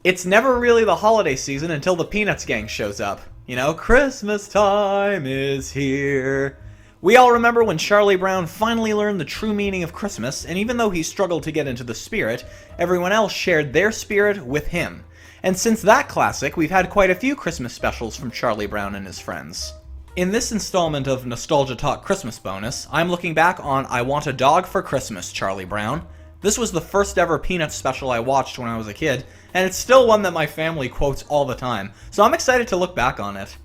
It's never really the holiday season until the Peanuts gang shows up. You know, Christmas time is here. We all remember when Charlie Brown finally learned the true meaning of Christmas, and even though he struggled to get into the spirit, everyone else shared their spirit with him. And since that classic, we've had quite a few Christmas specials from Charlie Brown and his friends. In this installment of Nostalgia Talk Christmas Bonus, I'm looking back on I Want a Dog for Christmas, Charlie Brown. This was the first ever Peanuts special I watched when I was a kid, and it's still one that my family quotes all the time, so I'm excited to look back on it.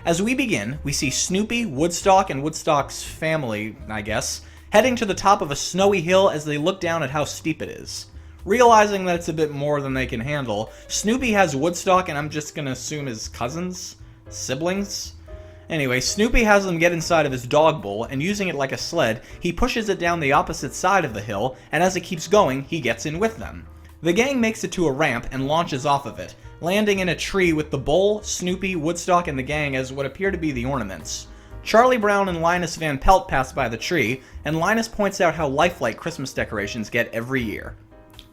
As we begin, we see Snoopy, Woodstock, and Woodstock's family, I guess, heading to the top of a snowy hill as they look down at how steep it is. Realizing that it's a bit more than they can handle, Snoopy has Woodstock, and I'm just gonna assume his cousins? Siblings? Anyway, Snoopy has them get inside of his dog bowl, and using it like a sled, he pushes it down the opposite side of the hill, and as it keeps going, he gets in with them. The gang makes it to a ramp and launches off of it, landing in a tree with the bowl, Snoopy, Woodstock, and the gang as what appear to be the ornaments. Charlie Brown and Rerun Van Pelt pass by the tree, and Linus points out how lifelike Christmas decorations get every year.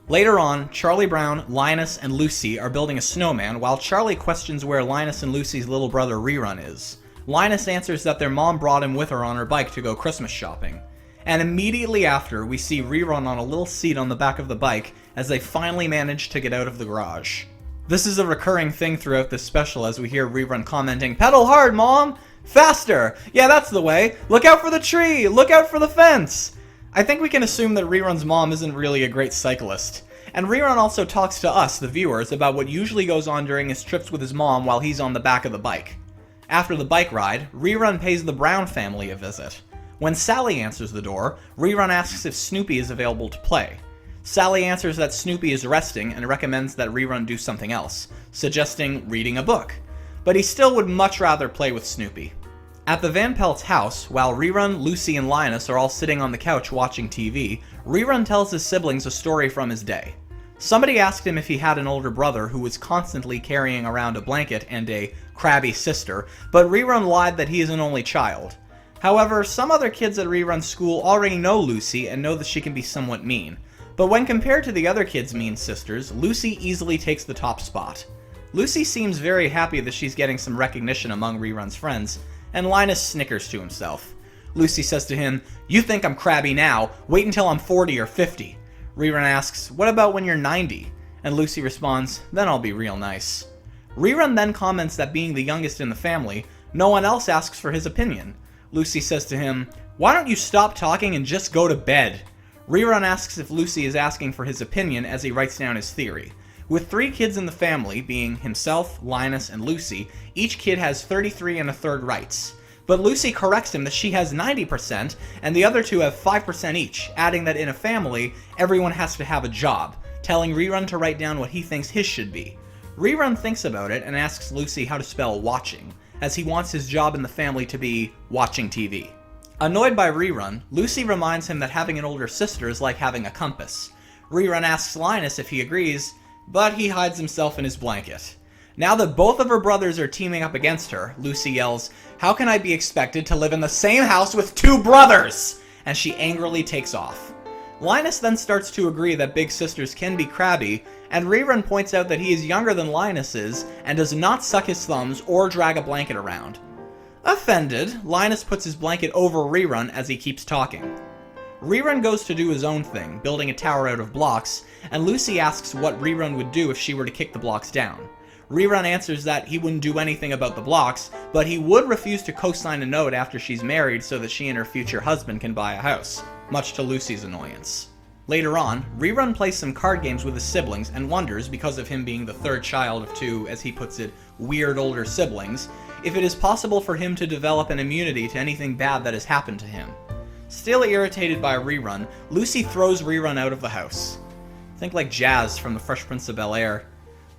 Later on, Charlie Brown, Linus, and Lucy are building a snowman while Charlie questions where Linus and Lucy's little brother Rerun is. Linus answers that their mom brought him with her on her bike to go Christmas shopping. And immediately after, we see Rerun on a little seat on the back of the bike as they finally manage to get out of the garage. This is a recurring thing throughout this special as we hear Rerun commenting, "Pedal hard, Mom! Faster! Yeah, that's the way! Look out for the tree! Look out for the fence!" I think we can assume that Rerun's mom isn't really a great cyclist. And Rerun also talks to us, the viewers, about what usually goes on during his trips with his mom while he's on the back of the bike. After the bike ride, Rerun pays the Brown family a visit. When Sally answers the door, Rerun asks if Snoopy is available to play. Sally answers that Snoopy is resting and recommends that Rerun do something else, suggesting reading a book. But he still would much rather play with Snoopy. At the Van Pelt's house, while Rerun, Lucy, and Linus are all sitting on the couch watching TV, Rerun tells his siblings a story from his day. Somebody asked him if he had an older brother who was constantly carrying around a blanket and a crabby sister, but Rerun lied that he is an only child. However, some other kids at Rerun's school already know Lucy and know that she can be somewhat mean. But when compared to the other kids' mean sisters, Lucy easily takes the top spot. Lucy seems very happy that she's getting some recognition among Rerun's friends, and Linus snickers to himself. Lucy says to him, "You think I'm crabby now, wait until I'm 40 or 50. Rerun asks, "What about when you're 90? And Lucy responds, "Then I'll be real nice." Rerun then comments that being the youngest in the family, no one else asks for his opinion. Lucy says to him, "Why don't you stop talking and just go to bed?" Rerun asks if Lucy is asking for his opinion as he writes down his theory. With 3 kids in the family, being himself, Linus, and Lucy, each kid has 33 1/3 rights. But Lucy corrects him that she has 90% and the other 2 have 5% each, adding that in a family, everyone has to have a job, telling Rerun to write down what he thinks his should be. Rerun thinks about it and asks Lucy how to spell watching, as he wants his job in the family to be watching TV. Annoyed by Rerun, Lucy reminds him that having an older sister is like having a compass. Rerun asks Linus if he agrees, but he hides himself in his blanket. Now that both of her brothers are teaming up against her, Lucy yells, "How can I be expected to live in the same house with 2 brothers?" And she angrily takes off. Linus then starts to agree that big sisters can be crabby, and Rerun points out that he is younger than Linus is and does not suck his thumbs or drag a blanket around. Offended, Linus puts his blanket over Rerun as he keeps talking. Rerun goes to do his own thing, building a tower out of blocks, and Lucy asks what Rerun would do if she were to kick the blocks down. Rerun answers that he wouldn't do anything about the blocks, but he would refuse to co-sign a note after she's married so that she and her future husband can buy a house, much to Lucy's annoyance. Later on, Rerun plays some card games with his siblings and wonders, because of him being the 3rd child of 2, as he puts it, weird older siblings, if it is possible for him to develop an immunity to anything bad that has happened to him. Still irritated by Rerun, Lucy throws Rerun out of the house. Think like Jazz from The Fresh Prince of Bel-Air.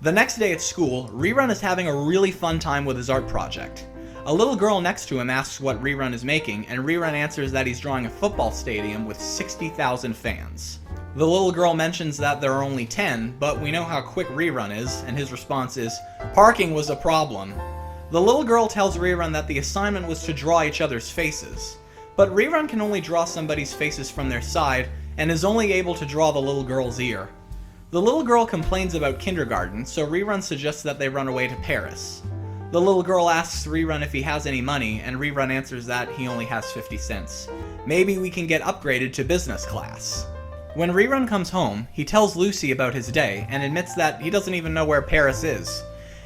The next day at school, Rerun is having a really fun time with his art project. A little girl next to him asks what Rerun is making, and Rerun answers that he's drawing a football stadium with 60,000 fans. The little girl mentions that there are only 10, but we know how quick Rerun is, and his response is, "Parking was a problem." The little girl tells Rerun that the assignment was to draw each other's faces, but Rerun can only draw somebody's faces from their side, and is only able to draw the little girl's ear. The little girl complains about kindergarten, so Rerun suggests that they run away to Paris. The little girl asks Rerun if he has any money, and Rerun answers that he only has 50 cents. Maybe we can get upgraded to business class. When Rerun comes home, he tells Lucy about his day and admits that he doesn't even know where Paris is.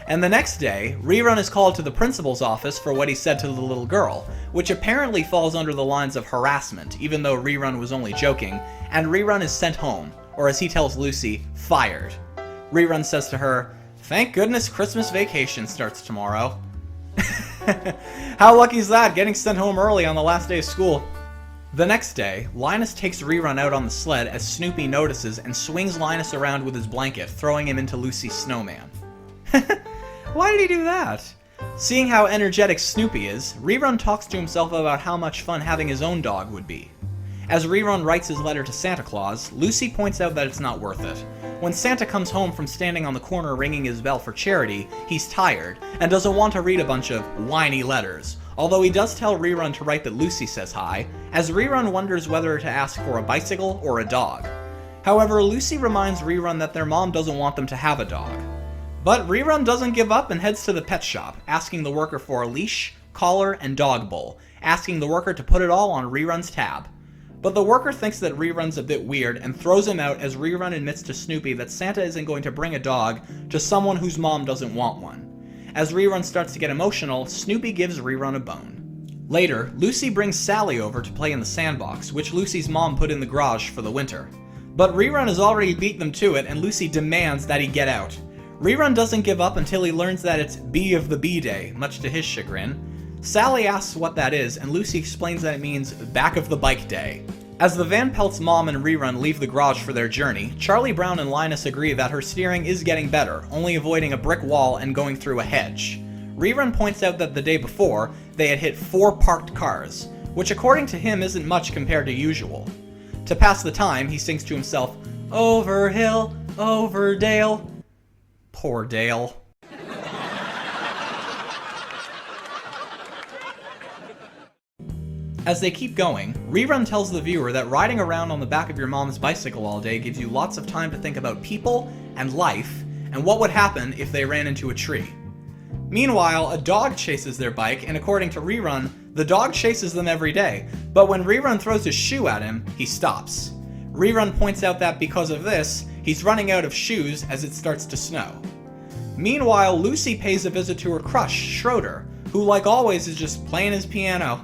And the next day, Rerun is called to the principal's office for what he said to the little girl, which apparently falls under the lines of harassment, even though Rerun was only joking, and Rerun is sent home, or as he tells Lucy, fired. Rerun says to her, "Thank goodness Christmas vacation starts tomorrow." How lucky is that, getting sent home early on the last day of school? The next day, Linus takes Rerun out on the sled as Snoopy notices and swings Linus around with his blanket, throwing him into Lucy's snowman. Why did he do that? Seeing how energetic Snoopy is, Rerun talks to himself about how much fun having his own dog would be. As Rerun writes his letter to Santa Claus, Lucy points out that it's not worth it. When Santa comes home from standing on the corner ringing his bell for charity, he's tired, and doesn't want to read a bunch of whiny letters, although he does tell Rerun to write that Lucy says hi, as Rerun wonders whether to ask for a bicycle or a dog. However, Lucy reminds Rerun that their mom doesn't want them to have a dog. But Rerun doesn't give up and heads to the pet shop, asking the worker for a leash, collar, and dog bowl, asking the worker to put it all on Rerun's tab. But the worker thinks that Rerun's a bit weird and throws him out as Rerun admits to Snoopy that Santa isn't going to bring a dog to someone whose mom doesn't want one. As Rerun starts to get emotional, Snoopy gives Rerun a bone. Later, Lucy brings Sally over to play in the sandbox, which Lucy's mom put in the garage for the winter. But Rerun has already beat them to it and Lucy demands that he get out. Rerun doesn't give up until he learns that it's Bee of the Bee Day, much to his chagrin. Sally asks what that is, and Lucy explains that it means Back of the Bike Day. As the Van Pelt's mom and Rerun leave the garage for their journey, Charlie Brown and Linus agree that her steering is getting better, only avoiding a brick wall and going through a hedge. Rerun points out that the day before, they had hit 4 parked cars, which according to him isn't much compared to usual. To pass the time, he sings to himself, "Over hill, over dale." Poor Dale. As they keep going, Rerun tells the viewer that riding around on the back of your mom's bicycle all day gives you lots of time to think about people and life and what would happen if they ran into a tree. Meanwhile, a dog chases their bike, and according to Rerun, the dog chases them every day, but when Rerun throws his shoe at him, he stops. Rerun points out that because of this, he's running out of shoes as it starts to snow. Meanwhile, Lucy pays a visit to her crush, Schroeder, who like always is just playing his piano.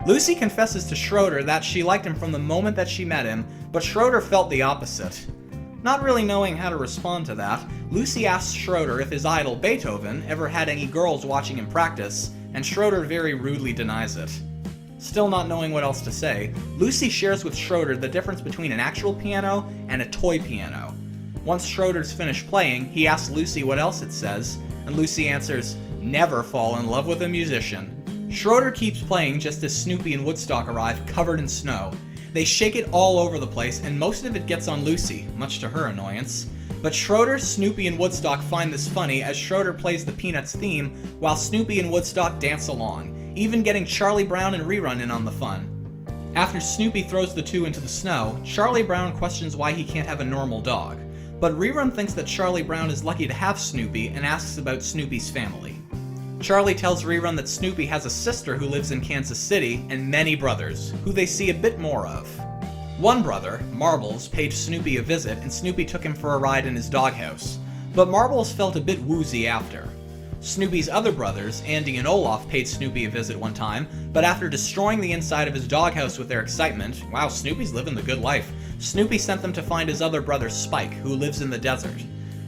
Lucy confesses to Schroeder that she liked him from the moment that she met him, but Schroeder felt the opposite. Not really knowing how to respond to that, Lucy asks Schroeder if his idol Beethoven ever had any girls watching him practice, and Schroeder very rudely denies it. Still not knowing what else to say, Lucy shares with Schroeder the difference between an actual piano and a toy piano. Once Schroeder's finished playing, he asks Lucy what else it says, and Lucy answers, "Never fall in love with a musician." Schroeder keeps playing just as Snoopy and Woodstock arrive covered in snow. They shake it all over the place, and most of it gets on Lucy, much to her annoyance. But Schroeder, Snoopy, and Woodstock find this funny as Schroeder plays the Peanuts theme while Snoopy and Woodstock dance along, even getting Charlie Brown and Rerun in on the fun. After Snoopy throws the two into the snow, Charlie Brown questions why he can't have a normal dog. But Rerun thinks that Charlie Brown is lucky to have Snoopy and asks about Snoopy's family. Charlie tells Rerun that Snoopy has a sister who lives in Kansas City and many brothers, who they see a bit more of. One brother, Marbles, paid Snoopy a visit and Snoopy took him for a ride in his doghouse, but Marbles felt a bit woozy after. Snoopy's other brothers, Andy and Olaf, paid Snoopy a visit one time, but after destroying the inside of his doghouse with their excitement, wow, Snoopy's living the good life, Snoopy sent them to find his other brother Spike, who lives in the desert.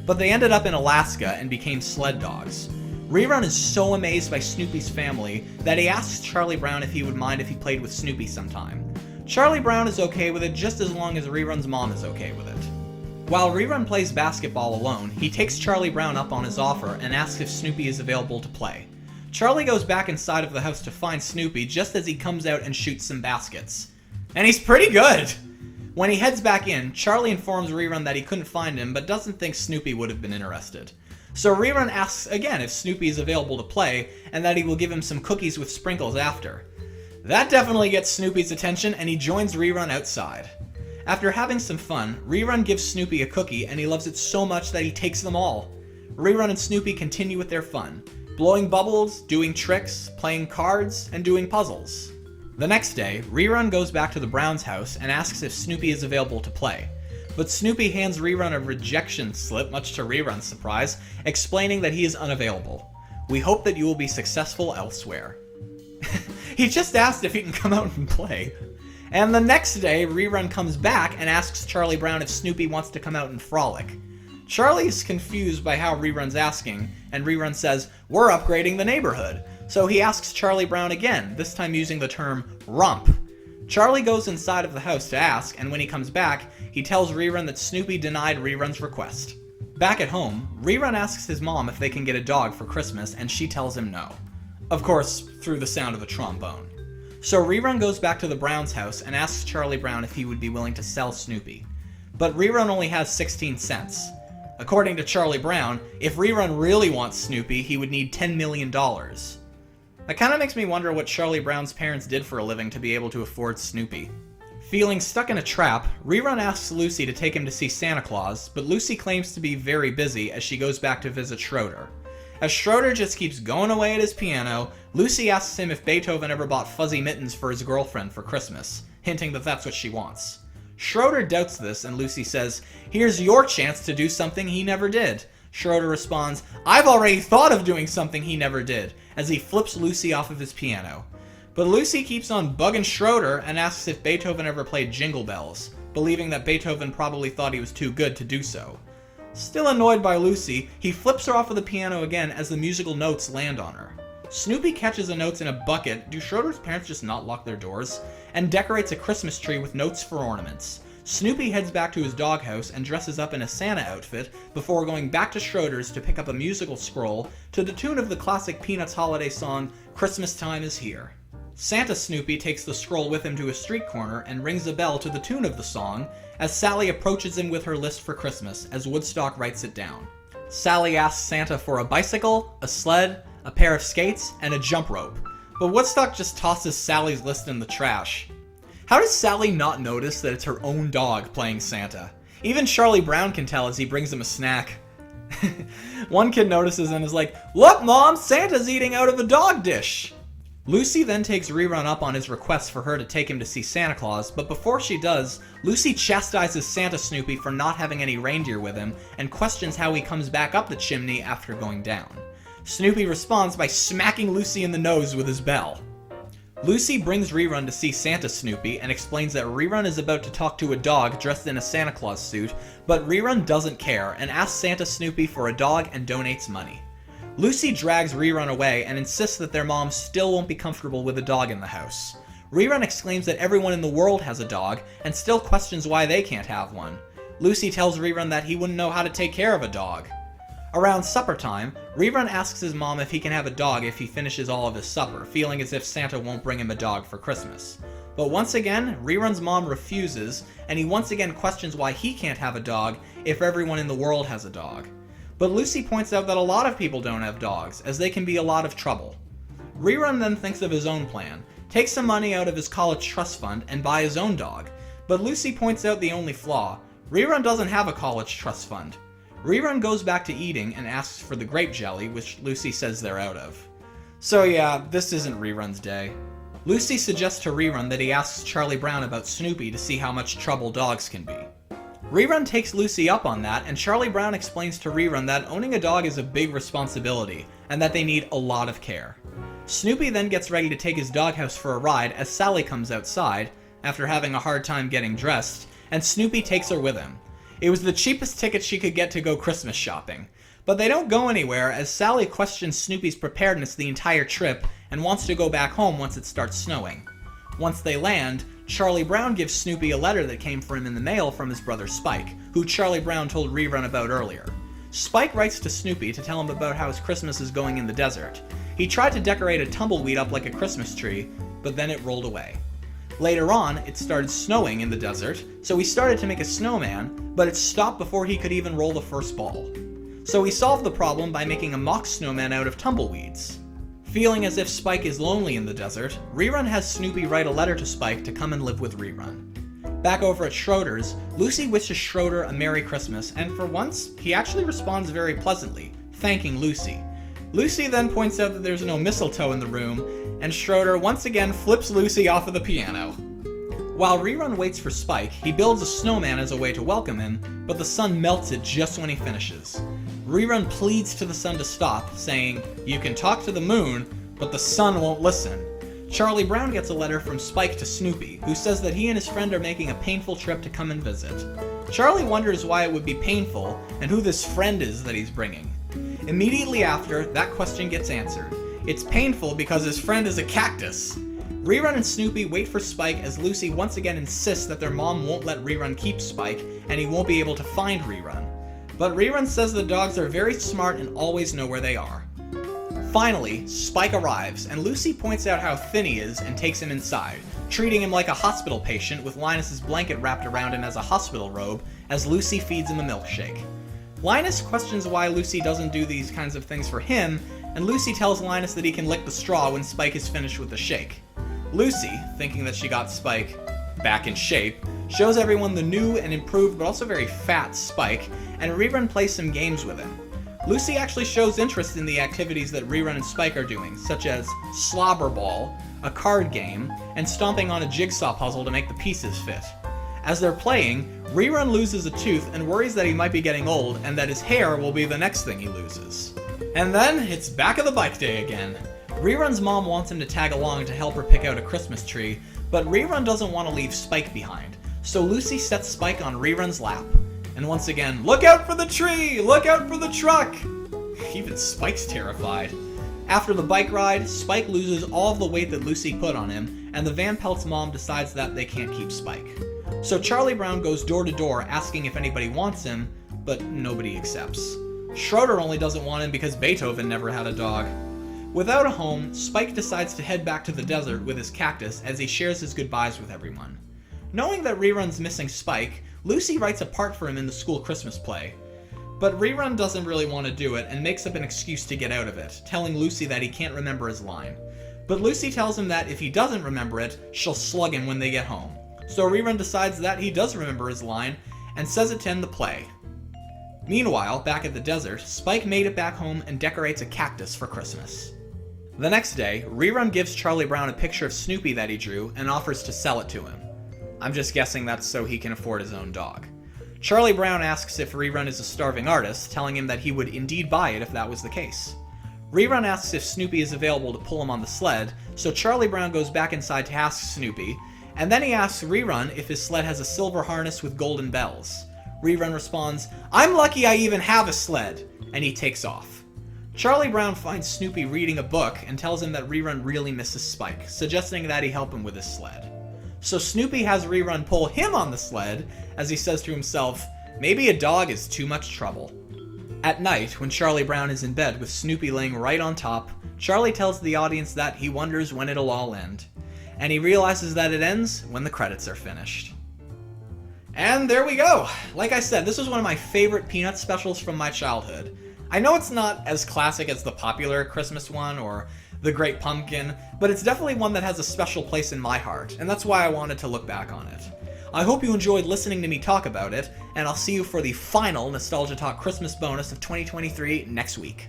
But they ended up in Alaska and became sled dogs. Rerun is so amazed by Snoopy's family that he asks Charlie Brown if he would mind if he played with Snoopy sometime. Charlie Brown is okay with it just as long as Rerun's mom is okay with it. While Rerun plays basketball alone, he takes Charlie Brown up on his offer and asks if Snoopy is available to play. Charlie goes back inside of the house to find Snoopy just as he comes out and shoots some baskets. And he's pretty good! When he heads back in, Charlie informs Rerun that he couldn't find him but doesn't think Snoopy would have been interested. So Rerun asks again if Snoopy is available to play and that he will give him some cookies with sprinkles after. That definitely gets Snoopy's attention and he joins Rerun outside. After having some fun, Rerun gives Snoopy a cookie and he loves it so much that he takes them all. Rerun and Snoopy continue with their fun, blowing bubbles, doing tricks, playing cards, and doing puzzles. The next day, Rerun goes back to the Browns' house and asks if Snoopy is available to play. But Snoopy hands Rerun a rejection slip, much to Rerun's surprise, explaining that he is unavailable. We hope that you will be successful elsewhere. He just asked if he can come out and play. And the next day, Rerun comes back and asks Charlie Brown if Snoopy wants to come out and frolic. Charlie is confused by how Rerun's asking, and Rerun says, "We're upgrading the neighborhood." So he asks Charlie Brown again, this time using the term romp. Charlie goes inside of the house to ask, and when he comes back, he tells Rerun that Snoopy denied Rerun's request. Back at home, Rerun asks his mom if they can get a dog for Christmas, and she tells him no. Of course, through the sound of a trombone. So Rerun goes back to the Browns' house and asks Charlie Brown if he would be willing to sell Snoopy. But Rerun only has 16 cents. According to Charlie Brown, if Rerun really wants Snoopy, he would need $10 million. That kind of makes me wonder what Charlie Brown's parents did for a living to be able to afford Snoopy. Feeling stuck in a trap, Rerun asks Lucy to take him to see Santa Claus, but Lucy claims to be very busy as she goes back to visit Schroeder. As Schroeder just keeps going away at his piano, Lucy asks him if Beethoven ever bought fuzzy mittens for his girlfriend for Christmas, hinting that that's what she wants. Schroeder doubts this, and Lucy says, "Here's your chance to do something he never did." Schroeder responds, "I've already thought of doing something he never did," as he flips Lucy off of his piano. But Lucy keeps on bugging Schroeder and asks if Beethoven ever played Jingle Bells, believing that Beethoven probably thought he was too good to do so. Still annoyed by Lucy, he flips her off of the piano again as the musical notes land on her. Snoopy catches the notes in a bucket, do Schroeder's parents just not lock their doors? And decorates a Christmas tree with notes for ornaments. Snoopy heads back to his doghouse and dresses up in a Santa outfit before going back to Schroeder's to pick up a musical scroll to the tune of the classic Peanuts holiday song, "Christmas Time is Here." Santa Snoopy takes the scroll with him to a street corner and rings a bell to the tune of the song as Sally approaches him with her list for Christmas as Woodstock writes it down. Sally asks Santa for a bicycle, a sled, a pair of skates, and a jump rope, but Woodstock just tosses Sally's list in the trash. How does Sally not notice that it's her own dog playing Santa? Even Charlie Brown can tell as he brings him a snack. One kid notices and is like, "Look, Mom, Santa's eating out of a dog dish!" Lucy then takes Rerun up on his request for her to take him to see Santa Claus, but before she does, Lucy chastises Santa Snoopy for not having any reindeer with him and questions how he comes back up the chimney after going down. Snoopy responds by smacking Lucy in the nose with his bell. Lucy brings Rerun to see Santa Snoopy and explains that Rerun is about to talk to a dog dressed in a Santa Claus suit, but Rerun doesn't care and asks Santa Snoopy for a dog and donates money. Lucy drags Rerun away and insists that their mom still won't be comfortable with a dog in the house. Rerun exclaims that everyone in the world has a dog and still questions why they can't have one. Lucy tells Rerun that he wouldn't know how to take care of a dog. Around supper time, Rerun asks his mom if he can have a dog if he finishes all of his supper, feeling as if Santa won't bring him a dog for Christmas. But once again, Rerun's mom refuses, and he once again questions why he can't have a dog if everyone in the world has a dog. But Lucy points out that a lot of people don't have dogs, as they can be a lot of trouble. Rerun then thinks of his own plan, takes some money out of his college trust fund, and buy his own dog. But Lucy points out the only flaw. Rerun doesn't have a college trust fund. Rerun goes back to eating and asks for the grape jelly, which Lucy says they're out of. So yeah, this isn't Rerun's day. Lucy suggests to Rerun that he asks Charlie Brown about Snoopy to see how much trouble dogs can be. Rerun takes Lucy up on that, and Charlie Brown explains to Rerun that owning a dog is a big responsibility, and that they need a lot of care. Snoopy then gets ready to take his doghouse for a ride as Sally comes outside, after having a hard time getting dressed, and Snoopy takes her with him. It was the cheapest ticket she could get to go Christmas shopping. But they don't go anywhere as Sally questions Snoopy's preparedness the entire trip and wants to go back home once it starts snowing. Once they land, Charlie Brown gives Snoopy a letter that came for him in the mail from his brother Spike, who Charlie Brown told Rerun about earlier. Spike writes to Snoopy to tell him about how his Christmas is going in the desert. He tried to decorate a tumbleweed up like a Christmas tree, but then it rolled away. Later on, it started snowing in the desert, so he started to make a snowman, but it stopped before he could even roll the first ball. So he solved the problem by making a mock snowman out of tumbleweeds. Feeling as if Spike is lonely in the desert, Rerun has Snoopy write a letter to Spike to come and live with Rerun. Back over at Schroeder's, Lucy wishes Schroeder a Merry Christmas, and for once, he actually responds very pleasantly, thanking Lucy. Lucy then points out that there's no mistletoe in the room, and Schroeder once again flips Lucy off of the piano. While Rerun waits for Spike, he builds a snowman as a way to welcome him, but the sun melts it just when he finishes. Rerun pleads to the sun to stop, saying, "You can talk to the moon, but the sun won't listen." Charlie Brown gets a letter from Spike to Snoopy, who says that he and his friend are making a painful trip to come and visit. Charlie wonders why it would be painful, and who this friend is that he's bringing. Immediately after, that question gets answered. It's painful because his friend is a cactus. Rerun and Snoopy wait for Spike as Lucy once again insists that their mom won't let Rerun keep Spike, and he won't be able to find Rerun. But Rerun says the dogs are very smart and always know where they are. Finally, Spike arrives, and Lucy points out how thin he is and takes him inside, treating him like a hospital patient with Linus's blanket wrapped around him as a hospital robe as Lucy feeds him a milkshake. Linus questions why Lucy doesn't do these kinds of things for him, and Lucy tells Linus that he can lick the straw when Spike is finished with the shake. Lucy, thinking that she got Spike back in shape, shows everyone the new and improved but also very fat Spike, and Rerun plays some games with him. Lucy actually shows interest in the activities that Rerun and Spike are doing, such as Slobber Ball, a card game, and stomping on a jigsaw puzzle to make the pieces fit. As they're playing, Rerun loses a tooth and worries that he might be getting old and that his hair will be the next thing he loses. And then, it's back of the bike day again. Rerun's mom wants him to tag along to help her pick out a Christmas tree, but Rerun doesn't want to leave Spike behind, so Lucy sets Spike on Rerun's lap. And once again, look out for the tree! Look out for the truck! Even Spike's terrified. After the bike ride, Spike loses all of the weight that Lucy put on him, and the Van Pelt's mom decides that they can't keep Spike. So Charlie Brown goes door to door asking if anybody wants him, but nobody accepts. Schroeder only doesn't want him because Beethoven never had a dog. Without a home, Spike decides to head back to the desert with his cactus as he shares his goodbyes with everyone. Knowing that Rerun's missing Spike, Lucy writes a part for him in the school Christmas play. But Rerun doesn't really want to do it and makes up an excuse to get out of it, telling Lucy that he can't remember his line. But Lucy tells him that if he doesn't remember it, she'll slug him when they get home. So Rerun decides that he does remember his line and says it to end the play. Meanwhile, back at the desert, Spike made it back home and decorates a cactus for Christmas. The next day, Rerun gives Charlie Brown a picture of Snoopy that he drew and offers to sell it to him. I'm just guessing that's so he can afford his own dog. Charlie Brown asks if Rerun is a starving artist, telling him that he would indeed buy it if that was the case. Rerun asks if Snoopy is available to pull him on the sled, so Charlie Brown goes back inside to ask Snoopy, and then he asks Rerun if his sled has a silver harness with golden bells. Rerun responds, "I'm lucky I even have a sled," and he takes off. Charlie Brown finds Snoopy reading a book and tells him that Rerun really misses Spike, suggesting that he help him with his sled. So Snoopy has Rerun pull him on the sled, as he says to himself, maybe a dog is too much trouble. At night, when Charlie Brown is in bed with Snoopy laying right on top, Charlie tells the audience that he wonders when it'll all end. And he realizes that it ends when the credits are finished. And there we go! Like I said, this was one of my favorite Peanuts specials from my childhood. I know it's not as classic as the popular Christmas one or The Great Pumpkin, but it's definitely one that has a special place in my heart, and that's why I wanted to look back on it. I hope you enjoyed listening to me talk about it, and I'll see you for the final Nostalgia Talk Christmas bonus of 2023 next week.